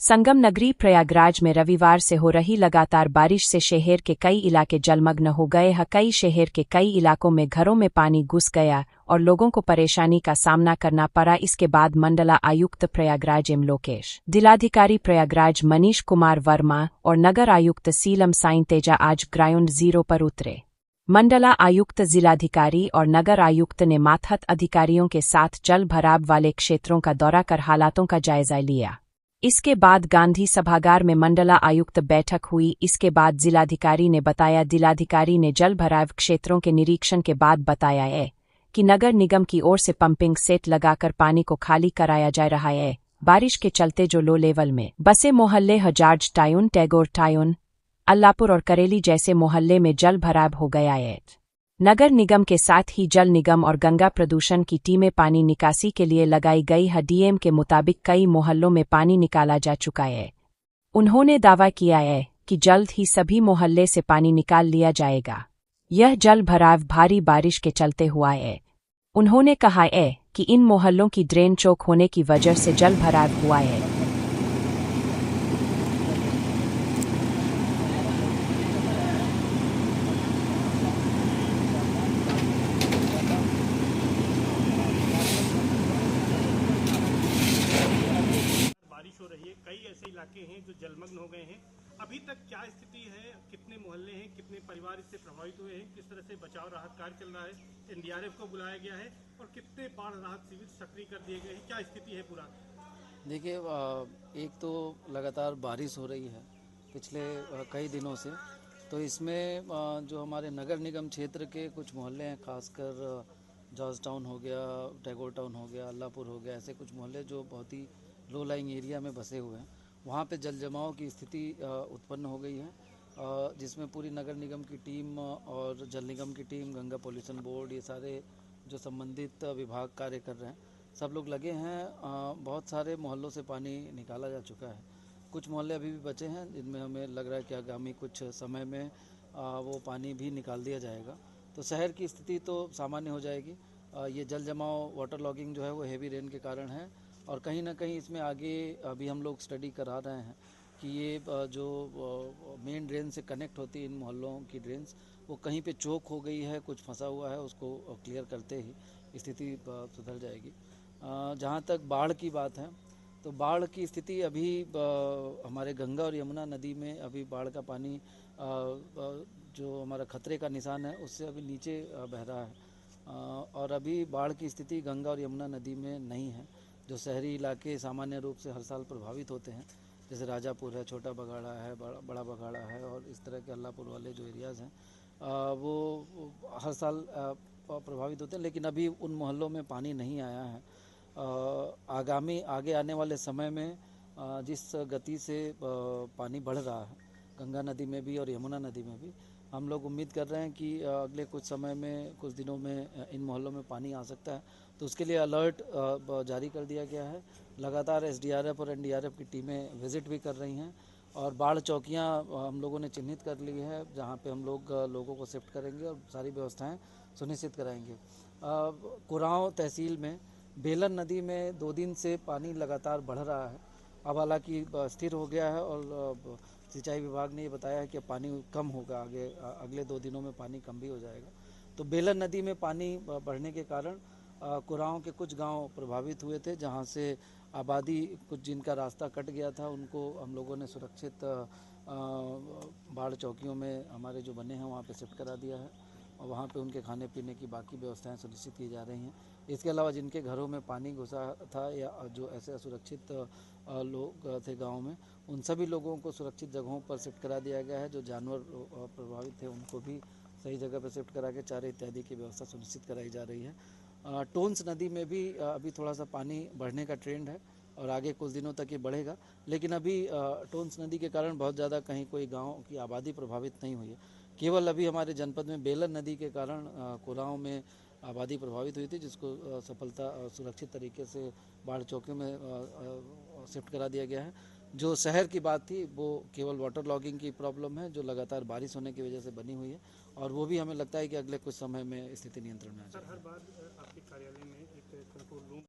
संगम नगरी प्रयागराज में रविवार से हो रही लगातार बारिश से शहर के कई इलाके जलमग्न हो गए हैं। कई शहर के कई इलाकों में घरों में पानी घुस गया और लोगों को परेशानी का सामना करना पड़ा। इसके बाद मंडला आयुक्त प्रयागराज एम लोकेश, जिलाधिकारी प्रयागराज मनीष कुमार वर्मा और नगर आयुक्त सीलम साइन तेजा आज ग्राउंड जीरो पर उतरे। मंडला आयुक्त, जिलाधिकारी और नगर आयुक्त ने मातहत अधिकारियों के साथ जल भराव वाले क्षेत्रों का दौरा कर हालातों का जायजा लिया। इसके बाद गांधी सभागार में मंडला आयुक्त बैठक हुई। इसके बाद जिलाधिकारी ने जल भराव क्षेत्रों के निरीक्षण के बाद बताया है कि नगर निगम की ओर से पंपिंग सेट लगाकर पानी को खाली कराया जा रहा है। बारिश के चलते जो लो लेवल में बसे मोहल्ले हजार्ज टाउन, टैगोर टाउन, अल्लापुर और करेली जैसे मोहल्ले में जल भराव हो गया है। नगर निगम के साथ ही जल निगम और गंगा प्रदूषण की टीमें पानी निकासी के लिए लगाई गई है। डीएम के मुताबिक कई मोहल्लों में पानी निकाला जा चुका है। उन्होंने दावा किया है कि जल्द ही सभी मोहल्ले से पानी निकाल लिया जाएगा। यह जल भराव भारी बारिश के चलते हुआ है। उन्होंने कहा है कि इन मोहल्लों की ड्रेन चौक होने की वजह से जल भराव हुआ है। बारिश हो रही है, कई ऐसे इलाके हैं जो जलमग्न हो गए हैं। अभी तक क्या स्थिति है, कितने मोहल्ले हैं, कितने परिवार इससे प्रभावित हुए हैं, किस तरह से बचाव राहत कार्य चल रहा है, एनडीआरएफ को बुलाया गया है और कितने बाढ़ राहत शिविर सक्रिय कर दिए गए हैं, क्या स्थिति है पूरा? देखिए, एक तो लगातार बारिश हो रही है पिछले कई दिनों से, तो इसमें जो हमारे नगर निगम क्षेत्र के कुछ मोहल्ले हैं, खासकर जॉर्ज टाउन हो गया, टैगोर टाउन हो गया, अल्लापुर हो गया, ऐसे कुछ मोहल्ले जो बहुत ही लो लाइंग एरिया में बसे हुए हैं, वहाँ पे जल जमाव की स्थिति उत्पन्न हो गई है, जिसमें पूरी नगर निगम की टीम और जल निगम की टीम, गंगा पॉल्यूशन बोर्ड, ये सारे जो संबंधित विभाग कार्य कर रहे हैं, सब लोग लगे हैं। बहुत सारे मोहल्लों से पानी निकाला जा चुका है। कुछ मोहल्ले अभी भी बचे हैं जिनमें हमें लग रहा है कि आगामी कुछ समय में वो पानी भी निकाल दिया जाएगा, तो शहर की स्थिति तो सामान्य हो जाएगी। ये जल जमाव, वाटर लॉगिंग जो है वो हेवी रेन के कारण है, और कहीं ना कहीं इसमें आगे अभी हम लोग स्टडी करा रहे हैं कि ये जो मेन ड्रेन से कनेक्ट होती है इन मोहल्लों की ड्रेन्स, वो कहीं पे चोक हो गई है, कुछ फंसा हुआ है, उसको क्लियर करते ही स्थिति सुधर जाएगी। जहाँ तक बाढ़ की बात है, तो बाढ़ की स्थिति अभी हमारे गंगा और यमुना नदी में अभी बाढ़ का पानी जो हमारा खतरे का निशान है उससे अभी नीचे बह रहा है, और अभी बाढ़ की स्थिति गंगा और यमुना नदी में नहीं है। जो शहरी इलाके सामान्य रूप से हर साल प्रभावित होते हैं, जैसे राजापुर है, छोटा बगाड़ा है, बड़ा बगाड़ा है, और इस तरह के अल्लापुर वाले जो एरियाज़ हैं वो हर साल प्रभावित होते हैं, लेकिन अभी उन मोहल्लों में पानी नहीं आया है। आगे आने वाले समय में जिस गति से पानी बढ़ रहा है गंगा नदी में भी और यमुना नदी में भी, हम लोग उम्मीद कर रहे हैं कि अगले कुछ समय में, कुछ दिनों में इन मोहल्लों में पानी आ सकता है। तो उसके लिए अलर्ट जारी कर दिया गया है। लगातार एसडीआरएफ और एनडीआरएफ की टीमें विजिट भी कर रही हैं, और बाढ़ चौकियां हम लोगों ने चिन्हित कर ली है जहां पे हम लोग लोगों को शिफ्ट करेंगे और सारी व्यवस्थाएं सुनिश्चित कराएंगे। कुरांव तहसील में बेलन नदी में 2 दिन से पानी लगातार बढ़ रहा है। अब हालांकि स्थिर हो गया है, और सिंचाई विभाग ने ये बताया है कि पानी कम होगा, अगले 2 दिनों में पानी कम भी हो जाएगा। तो बेलन नदी में पानी बढ़ने के कारण कुरांव के कुछ गांव प्रभावित हुए थे, जहां से आबादी कुछ जिनका रास्ता कट गया था उनको हम लोगों ने सुरक्षित बाढ़ चौकियों में हमारे जो बने हैं वहाँ पे शिफ्ट करा दिया है, और वहाँ पे उनके खाने पीने की बाकी व्यवस्थाएं सुनिश्चित की जा रही हैं। इसके अलावा जिनके घरों में पानी घुसा था या जो ऐसे असुरक्षित लोग थे गांव में, उन सभी लोगों को सुरक्षित जगहों पर शिफ्ट करा दिया गया है। जो जानवर प्रभावित थे उनको भी सही जगह पर शिफ्ट करा के चारे इत्यादि की व्यवस्था सुनिश्चित कराई जा रही है। टोन्स नदी में भी अभी थोड़ा सा पानी बढ़ने का ट्रेंड है, और आगे कुछ दिनों तक ये बढ़ेगा, लेकिन अभी टोन्स नदी के कारण बहुत ज़्यादा कहीं कोई गांव की आबादी प्रभावित नहीं हुई है। केवल अभी हमारे जनपद में बेलन नदी के कारण कुरांव में आबादी प्रभावित हुई थी, जिसको सुरक्षित तरीके से बाढ़ चौकियों में शिफ्ट करा दिया गया है। जो शहर की बात थी वो केवल वाटर लॉगिंग की प्रॉब्लम है, जो लगातार बारिश होने की वजह से बनी हुई है, और वो भी हमें लगता है कि अगले कुछ समय में स्थिति नियंत्रण में आ जाएगी। हर बार आपके कार्यालय में एक कंट्रोल रूम